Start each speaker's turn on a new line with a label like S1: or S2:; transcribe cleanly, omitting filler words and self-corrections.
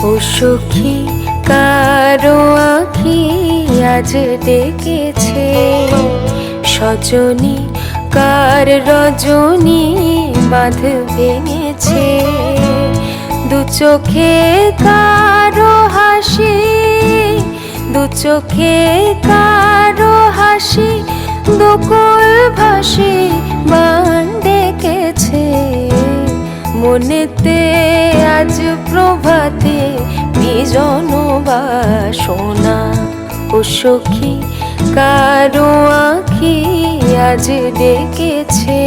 S1: ও সখী কারো আঁখি আজ ডেকেছে, সজনী কার রজনী বাঁধ ভেঙেছে। দু চোখে কারো হাসি, দু চোখে কারো হাসি, দুকুল ভাসি বান ডেকেছে। মনেতে আজ প্রভাতে বিজন বাসনা, ও সখী কারো আঁখি আজ ডেকেছে।